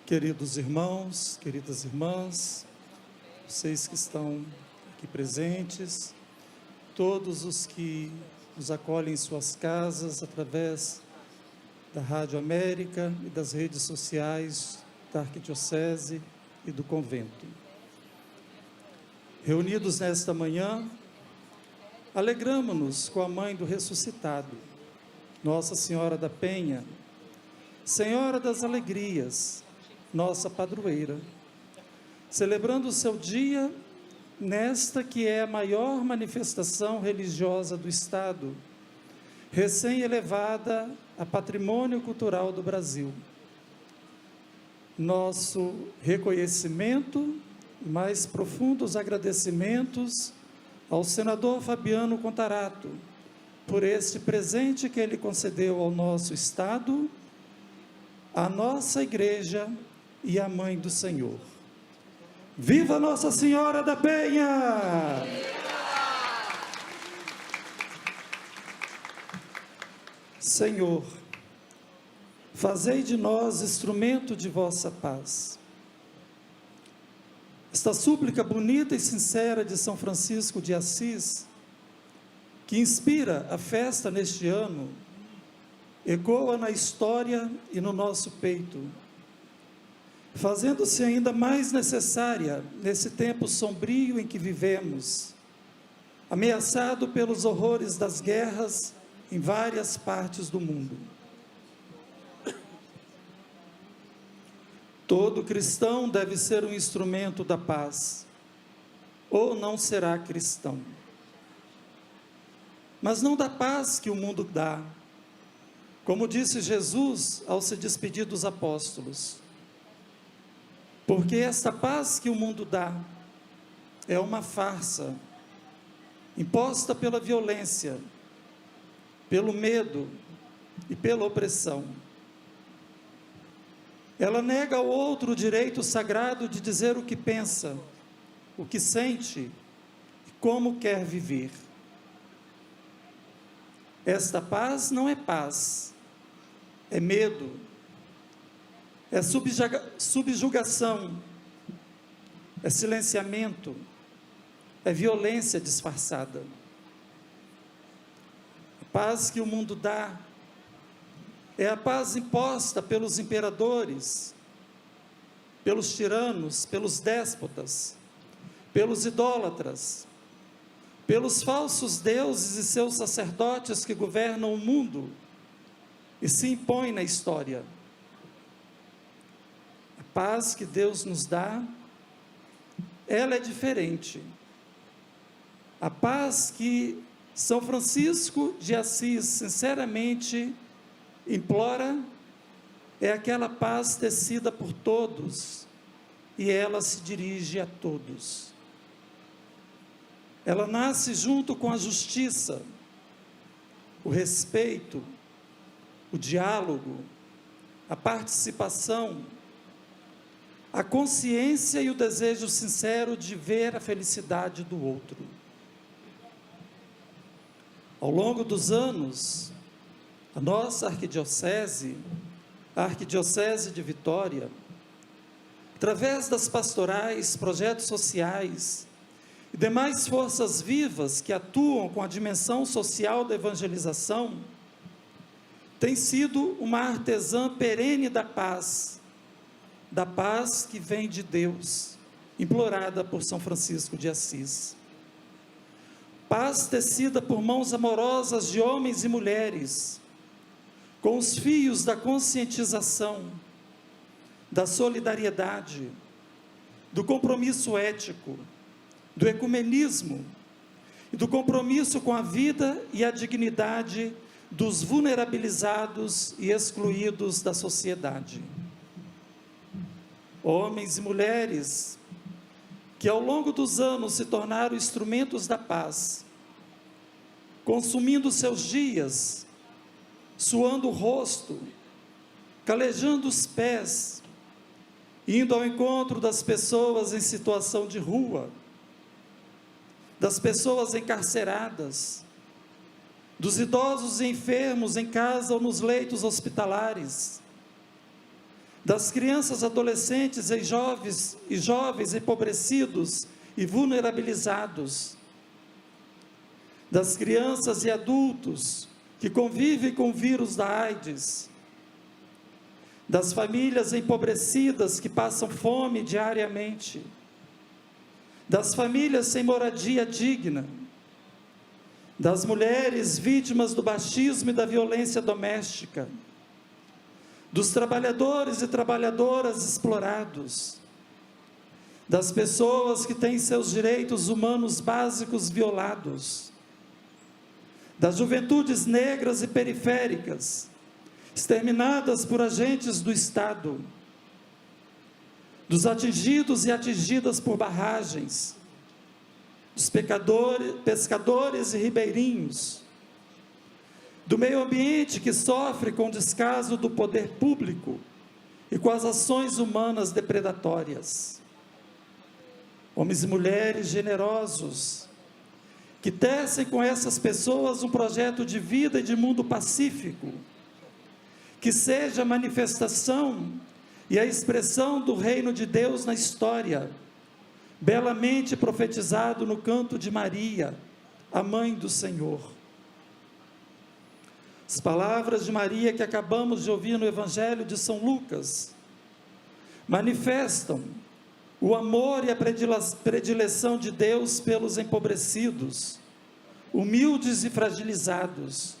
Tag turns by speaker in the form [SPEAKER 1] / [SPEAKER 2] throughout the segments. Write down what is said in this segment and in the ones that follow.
[SPEAKER 1] Queridos irmãos, queridas irmãs, vocês que estão aqui presentes, todos os que nos acolhem em suas casas através da Rádio América e das redes sociais da Arquidiocese e do Convento. Reunidos nesta manhã, alegramo-nos com a Mãe do Ressuscitado, Nossa Senhora da Penha, Senhora das Alegrias, nossa padroeira, celebrando o seu dia nesta que é a maior manifestação religiosa do Estado, recém-elevada a patrimônio cultural do Brasil. Nosso reconhecimento e mais profundos agradecimentos ao senador Fabiano Contarato, por este presente que ele concedeu ao nosso Estado, à nossa Igreja e à Mãe do Senhor. Viva Nossa Senhora da Penha! Senhor, fazei de nós instrumento de vossa paz. Esta súplica bonita e sincera de São Francisco de Assis, que inspira a festa neste ano, ecoa na história e no nosso peito, fazendo-se ainda mais necessária nesse tempo sombrio em que vivemos, ameaçado pelos horrores das guerras em várias partes do mundo. Todo cristão deve ser um instrumento da paz, ou não será cristão. Mas não da paz que o mundo dá, como disse Jesus ao se despedir dos apóstolos, porque esta paz que o mundo dá é uma farsa, imposta pela violência, pelo medo e pela opressão. Ela nega ao outro o direito sagrado de dizer o que pensa, o que sente e como quer viver. Esta paz não é paz, é medo, é subjugação, é silenciamento, é violência disfarçada. A paz que o mundo dá é a paz imposta pelos imperadores, pelos tiranos, pelos déspotas, pelos idólatras, pelos falsos deuses e seus sacerdotes que governam o mundo e se impõem na história. A paz que Deus nos dá, ela é diferente. A paz que São Francisco de Assis sinceramente implora é aquela paz tecida por todos e ela se dirige a todos. Ela nasce junto com a justiça, o respeito, o diálogo, a participação, a consciência e o desejo sincero de ver a felicidade do outro. Ao longo dos anos, a nossa arquidiocese, a Arquidiocese de Vitória, através das pastorais, projetos sociais e demais forças vivas que atuam com a dimensão social da evangelização, tem sido uma artesã perene da paz que vem de Deus, implorada por São Francisco de Assis. Paz tecida por mãos amorosas de homens e mulheres, com os fios da conscientização, da solidariedade, do compromisso ético, do ecumenismo e do compromisso com a vida e a dignidade dos vulnerabilizados e excluídos da sociedade. Homens e mulheres que ao longo dos anos se tornaram instrumentos da paz, consumindo seus dias, suando o rosto, calejando os pés, indo ao encontro das pessoas em situação de rua, das pessoas encarceradas, dos idosos e enfermos em casa ou nos leitos hospitalares, das crianças, adolescentes e jovens empobrecidos e vulnerabilizados, das crianças e adultos que convivem com o vírus da AIDS, das famílias empobrecidas que passam fome diariamente, das famílias sem moradia digna, das mulheres vítimas do machismo e da violência doméstica, dos trabalhadores e trabalhadoras explorados, das pessoas que têm seus direitos humanos básicos violados, das juventudes negras e periféricas, exterminadas por agentes do Estado, dos atingidos e atingidas por barragens, dos pescadores e ribeirinhos, do meio ambiente que sofre com o descaso do poder público e com as ações humanas depredatórias. Homens e mulheres generosos, que tecem com essas pessoas um projeto de vida e de mundo pacífico, que seja a manifestação e a expressão do reino de Deus na história, belamente profetizado no canto de Maria, a mãe do Senhor. As palavras de Maria que acabamos de ouvir no Evangelho de São Lucas manifestam o amor e a predileção de Deus pelos empobrecidos, humildes e fragilizados,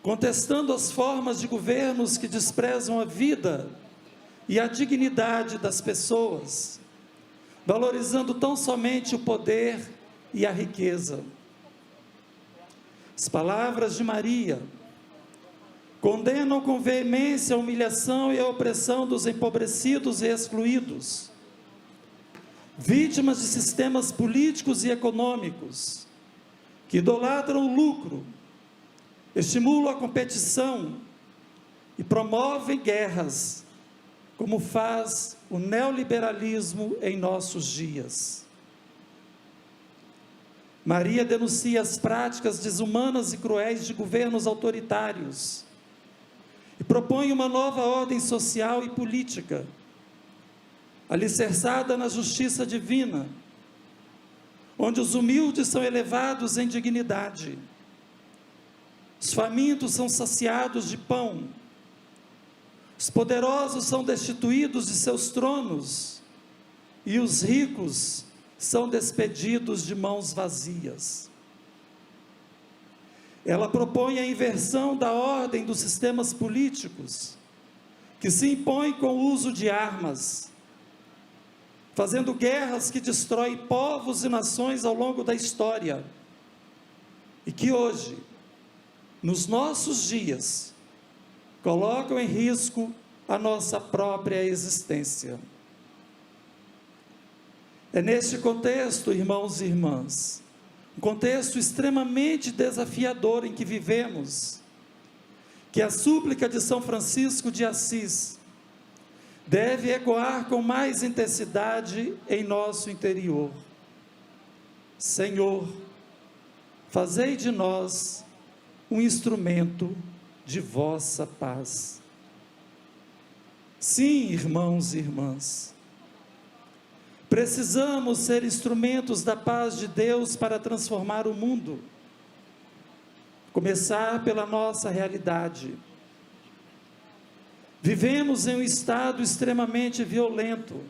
[SPEAKER 1] contestando as formas de governos que desprezam a vida e a dignidade das pessoas, valorizando tão somente o poder e a riqueza. As palavras de Maria condenam com veemência a humilhação e a opressão dos empobrecidos e excluídos, vítimas de sistemas políticos e econômicos, que idolatram o lucro, estimulam a competição e promovem guerras, como faz o neoliberalismo em nossos dias. Maria denuncia as práticas desumanas e cruéis de governos autoritários e propõe uma nova ordem social e política, alicerçada na justiça divina, onde os humildes são elevados em dignidade, os famintos são saciados de pão, os poderosos são destituídos de seus tronos e os ricos são despedidos de mãos vazias. Ela propõe a inversão da ordem dos sistemas políticos, que se impõem com o uso de armas, fazendo guerras que destroem povos e nações ao longo da história, e que hoje, nos nossos dias, colocam em risco a nossa própria existência. É neste contexto, irmãos e irmãs, um contexto extremamente desafiador em que vivemos, que a súplica de São Francisco de Assis deve ecoar com mais intensidade em nosso interior. Senhor, fazei de nós um instrumento de vossa paz. Sim, irmãos e irmãs, precisamos ser instrumentos da paz de Deus para transformar o mundo. Começar pela nossa realidade. Vivemos em um estado extremamente violento.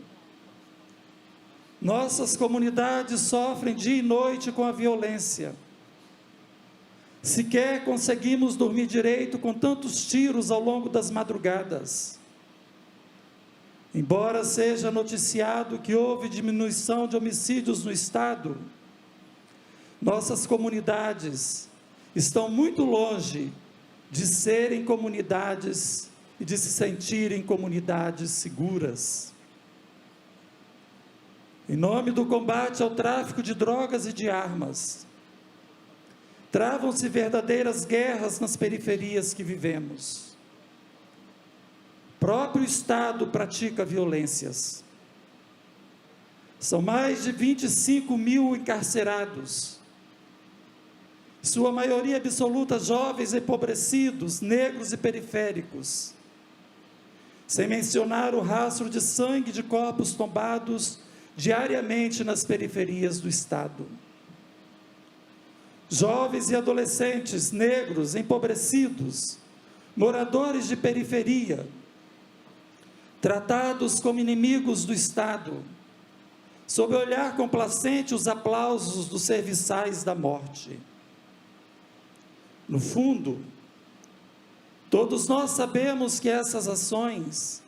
[SPEAKER 1] Nossas comunidades sofrem dia e noite com a violência. Sequer conseguimos dormir direito com tantos tiros ao longo das madrugadas. Embora seja noticiado que houve diminuição de homicídios no estado, nossas comunidades estão muito longe de serem comunidades e de se sentirem comunidades seguras. Em nome do combate ao tráfico de drogas e de armas, travam-se verdadeiras guerras nas periferias que vivemos. O próprio Estado pratica violências. São mais de 25 mil encarcerados, sua maioria absoluta jovens empobrecidos, negros e periféricos, sem mencionar o rastro de sangue de corpos tombados diariamente nas periferias do Estado. Jovens e adolescentes negros empobrecidos, moradores de periferia, tratados como inimigos do Estado, sob o olhar complacente os aplausos dos serviçais da morte. No fundo, todos nós sabemos que essas ações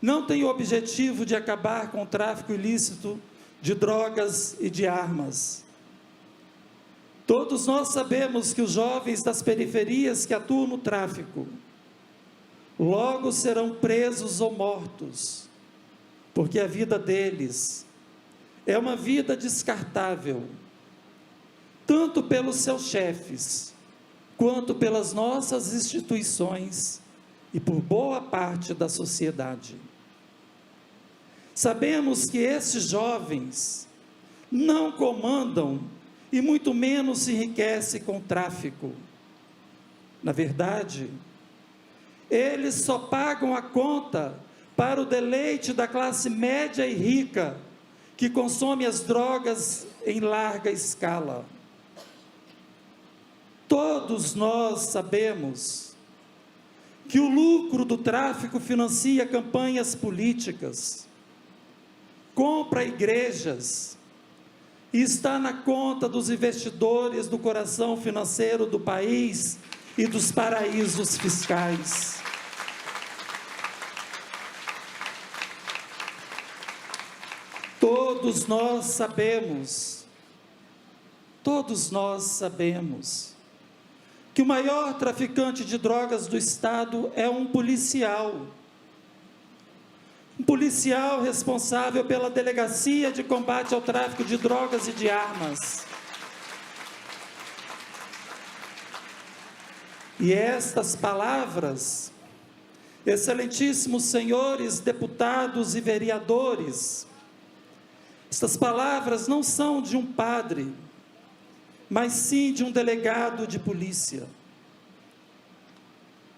[SPEAKER 1] não têm o objetivo de acabar com o tráfico ilícito de drogas e de armas. Todos nós sabemos que os jovens das periferias que atuam no tráfico logo serão presos ou mortos, porque a vida deles é uma vida descartável, tanto pelos seus chefes, quanto pelas nossas instituições e por boa parte da sociedade. Sabemos que esses jovens não comandam e muito menos se enriquecem com o tráfico. Na verdade, eles só pagam a conta para o deleite da classe média e rica, que consome as drogas em larga escala. Todos nós sabemos que o lucro do tráfico financia campanhas políticas, compra igrejas, e está na conta dos investidores do coração financeiro do país e dos paraísos fiscais. Todos nós sabemos que o maior traficante de drogas do Estado é um policial responsável pela Delegacia de Combate ao Tráfico de Drogas e de Armas. E estas palavras, excelentíssimos senhores deputados e vereadores, estas palavras não são de um padre, mas sim de um delegado de polícia.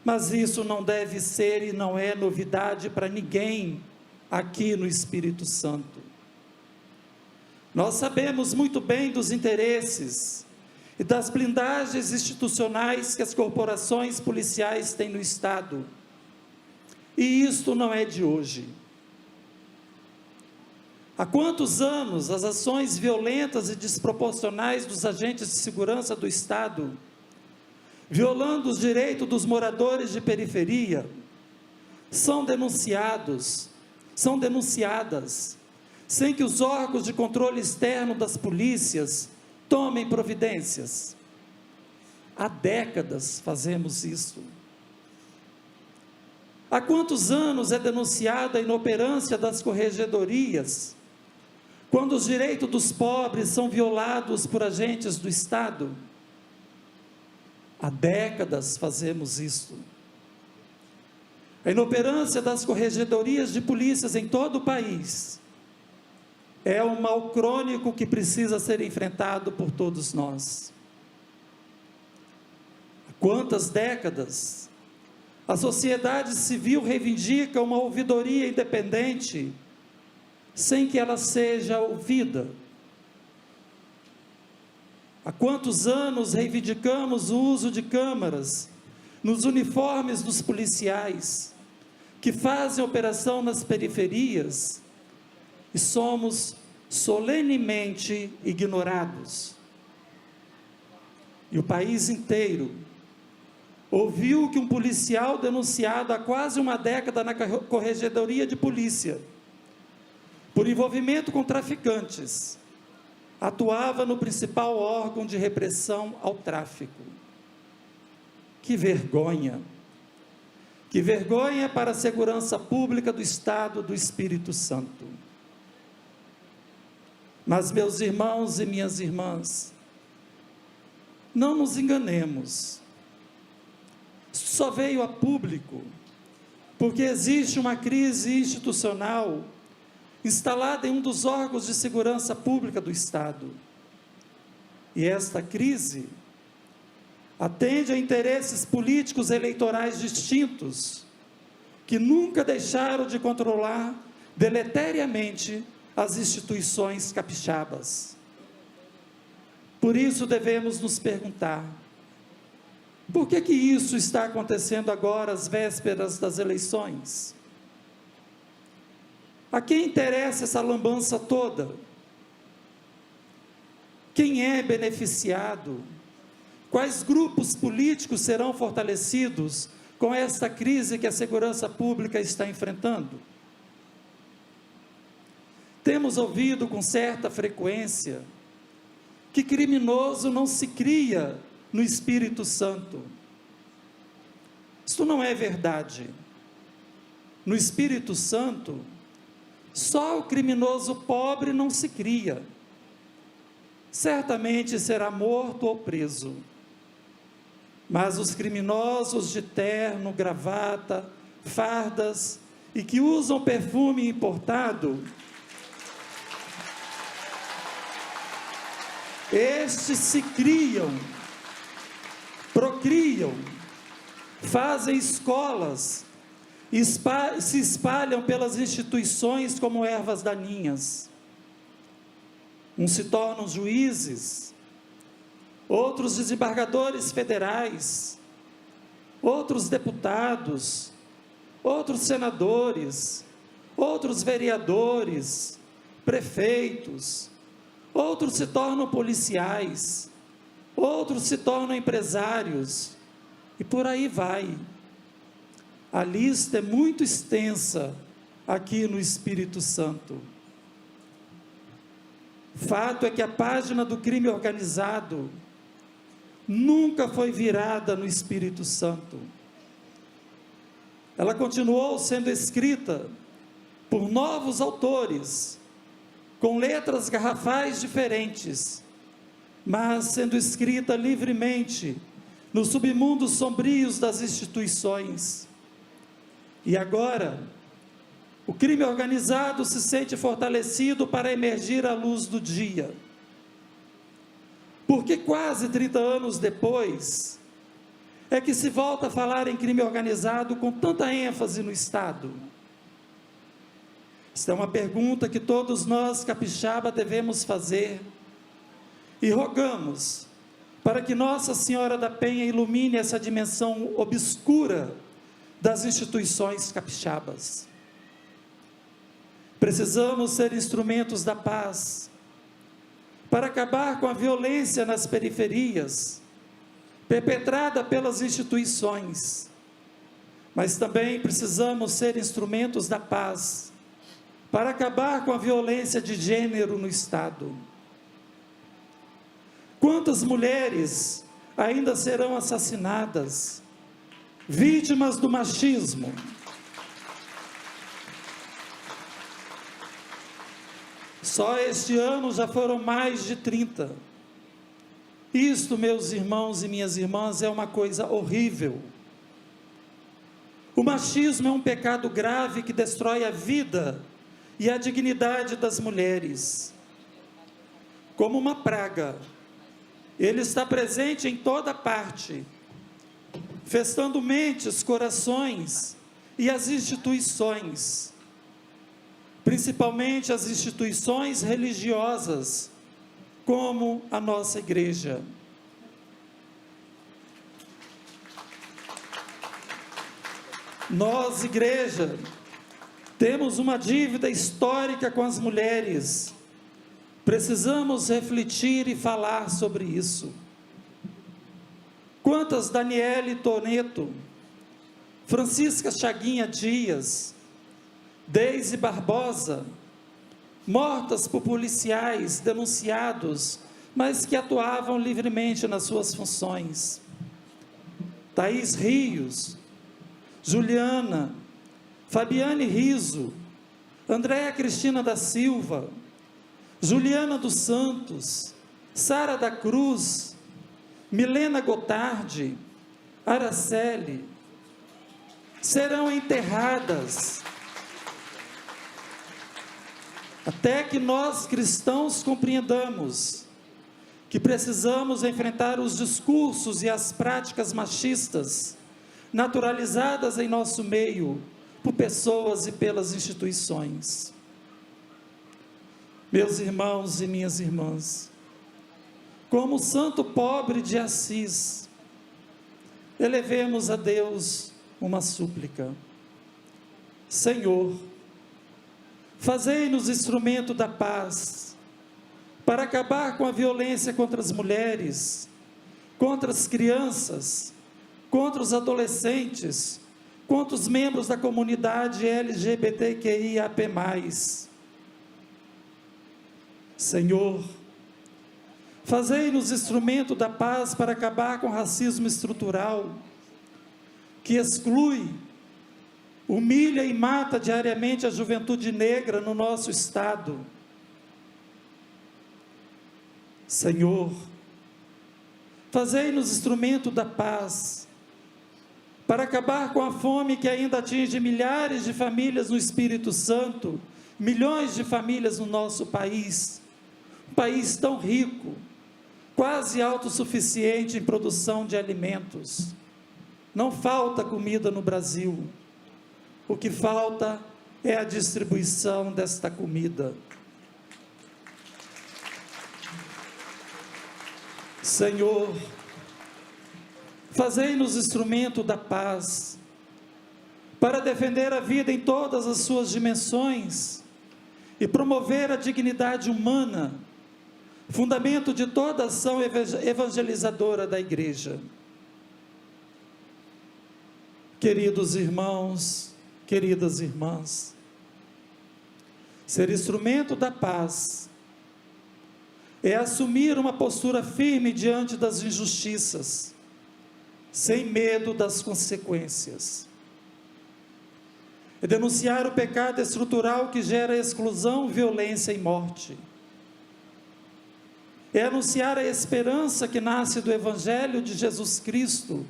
[SPEAKER 1] Mas isso não deve ser e não é novidade para ninguém aqui no Espírito Santo. Nós sabemos muito bem dos interesses e das blindagens institucionais que as corporações policiais têm no Estado. E isto não é de hoje. Há quantos anos as ações violentas e desproporcionais dos agentes de segurança do Estado, violando os direitos dos moradores de periferia, são denunciadas, sem que os órgãos de controle externo das polícias tomem providências? Há décadas fazemos isso. Há quantos anos é denunciada a inoperância das corregedorias, quando os direitos dos pobres são violados por agentes do Estado? Há décadas fazemos isso. A inoperância das corregedorias de polícias em todo o país é um mal crônico que precisa ser enfrentado por todos nós. Há quantas décadas a sociedade civil reivindica uma ouvidoria independente sem que ela seja ouvida? Há quantos anos reivindicamos o uso de câmaras nos uniformes dos policiais que fazem operação nas periferias e somos solenemente ignorados? E o país inteiro ouviu que um policial denunciado há quase uma década na corregedoria de polícia por envolvimento com traficantes atuava no principal órgão de repressão ao tráfico. Que vergonha! Que vergonha para a segurança pública do Estado do Espírito Santo. Mas, meus irmãos e minhas irmãs, não nos enganemos. Só veio a público porque existe uma crise institucional instalada em um dos órgãos de segurança pública do Estado. E esta crise atende a interesses políticos eleitorais distintos, que nunca deixaram de controlar deleteriamente as instituições capixabas. Por isso devemos nos perguntar: por que isso está acontecendo agora, às vésperas das eleições? A quem interessa essa lambança toda? Quem é beneficiado? Quais grupos políticos serão fortalecidos com esta crise que a segurança pública está enfrentando? Temos ouvido com certa frequência que criminoso não se cria no Espírito Santo. Isto não é verdade. No Espírito Santo, só o criminoso pobre não se cria. Certamente será morto ou preso. Mas os criminosos de terno, gravata, fardas e que usam perfume importado, estes se criam, procriam, fazem escolas, se espalham pelas instituições como ervas daninhas. Uns se tornam juízes, outros desembargadores federais, outros deputados, outros senadores, outros vereadores, prefeitos, outros se tornam policiais, outros se tornam empresários, e por aí vai. A lista é muito extensa aqui no Espírito Santo. Fato é que a página do crime organizado nunca foi virada no Espírito Santo. Ela continuou sendo escrita por novos autores, com letras garrafais diferentes, mas sendo escrita livremente nos submundos sombrios das instituições. E agora, o crime organizado se sente fortalecido para emergir à luz do dia. Porque quase 30 anos depois, é que se volta a falar em crime organizado com tanta ênfase no Estado? Esta é uma pergunta que todos nós, capixaba, devemos fazer, e rogamos para que Nossa Senhora da Penha ilumine essa dimensão obscura das instituições capixabas. Precisamos ser instrumentos da paz, para acabar com a violência nas periferias, perpetrada pelas instituições, mas também precisamos ser instrumentos da paz, para acabar com a violência de gênero no Estado. Quantas mulheres ainda serão assassinadas, vítimas do machismo? Só este ano já foram mais de 30. Isto, meus irmãos e minhas irmãs, é uma coisa horrível. O machismo é um pecado grave que destrói a vida e a dignidade das mulheres. Como uma praga, ele está presente em toda parte, festando mentes, corações e as instituições, principalmente as instituições religiosas, como a nossa igreja. Nós, igreja, temos uma dívida histórica com as mulheres. Precisamos refletir e falar sobre isso. Quantas Daniele Toneto, Francisca Chaguinha Dias, Deise Barbosa, mortas por policiais denunciados, mas que atuavam livremente nas suas funções. Thaís Rios, Juliana, Fabiane Riso, Andréa Cristina da Silva, Juliana dos Santos, Sara da Cruz, Milena Gotardi, Araceli, serão enterradas, até que nós cristãos compreendamos que precisamos enfrentar os discursos e as práticas machistas naturalizadas em nosso meio, por pessoas e pelas instituições. Meus irmãos e minhas irmãs, como o santo pobre de Assis, elevemos a Deus uma súplica. Senhor, fazei-nos instrumento da paz, para acabar com a violência contra as mulheres, contra as crianças, contra os adolescentes, contra os membros da comunidade LGBTQIAP+. Senhor, fazei-nos instrumento da paz para acabar com o racismo estrutural, que exclui, humilha e mata diariamente a juventude negra no nosso estado. Senhor, fazei-nos instrumento da paz, para acabar com a fome que ainda atinge milhares de famílias no Espírito Santo, milhões de famílias no nosso país, um país tão rico, quase autossuficiente em produção de alimentos. Não falta comida no Brasil, o que falta é a distribuição desta comida. Senhor, fazei-nos instrumento da paz, para defender a vida em todas as suas dimensões e promover a dignidade humana, fundamento de toda ação evangelizadora da Igreja. Queridos irmãos, queridas irmãs, ser instrumento da paz é assumir uma postura firme diante das injustiças, sem medo das consequências. É denunciar o pecado estrutural que gera exclusão, violência e morte. É anunciar a esperança que nasce do Evangelho de Jesus Cristo,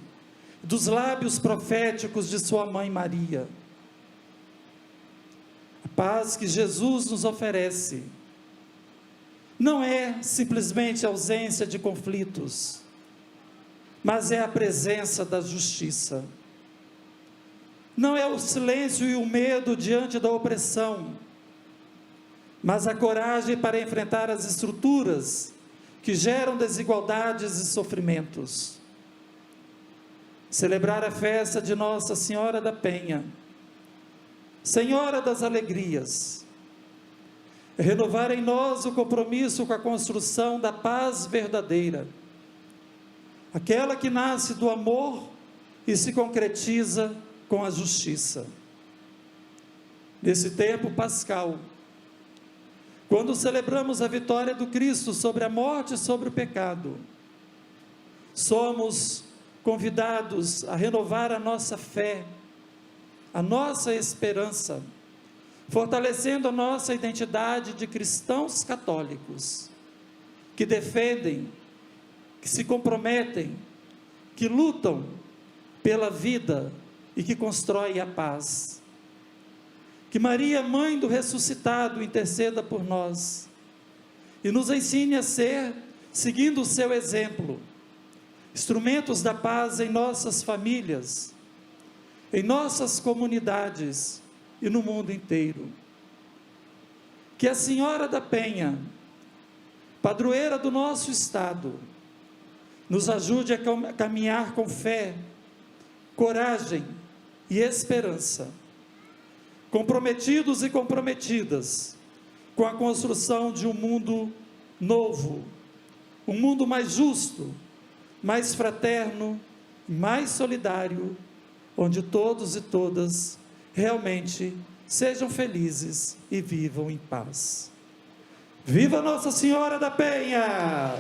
[SPEAKER 1] dos lábios proféticos de sua mãe Maria. A paz que Jesus nos oferece não é simplesmente a ausência de conflitos, mas é a presença da justiça. Não é o silêncio e o medo diante da opressão, mas a coragem para enfrentar as estruturas que geram desigualdades e sofrimentos. Celebrar a festa de Nossa Senhora da Penha, Senhora das Alegrias, é renovar em nós o compromisso com a construção da paz verdadeira, aquela que nasce do amor e se concretiza com a justiça. Nesse tempo pascal, quando celebramos a vitória do Cristo sobre a morte e sobre o pecado, somos convidados a renovar a nossa fé, a nossa esperança, fortalecendo a nossa identidade de cristãos católicos, que defendem, que se comprometem, que lutam pela vida e que constroem a paz. Que Maria, mãe do ressuscitado, interceda por nós e nos ensine a ser, seguindo o seu exemplo, instrumentos da paz em nossas famílias, em nossas comunidades e no mundo inteiro. Que a Senhora da Penha, padroeira do nosso estado, nos ajude a caminhar com fé, coragem e esperança, comprometidos e comprometidas com a construção de um mundo novo, um mundo mais justo, mais fraterno, mais solidário, onde todos e todas realmente sejam felizes e vivam em paz. Viva Nossa Senhora da Penha!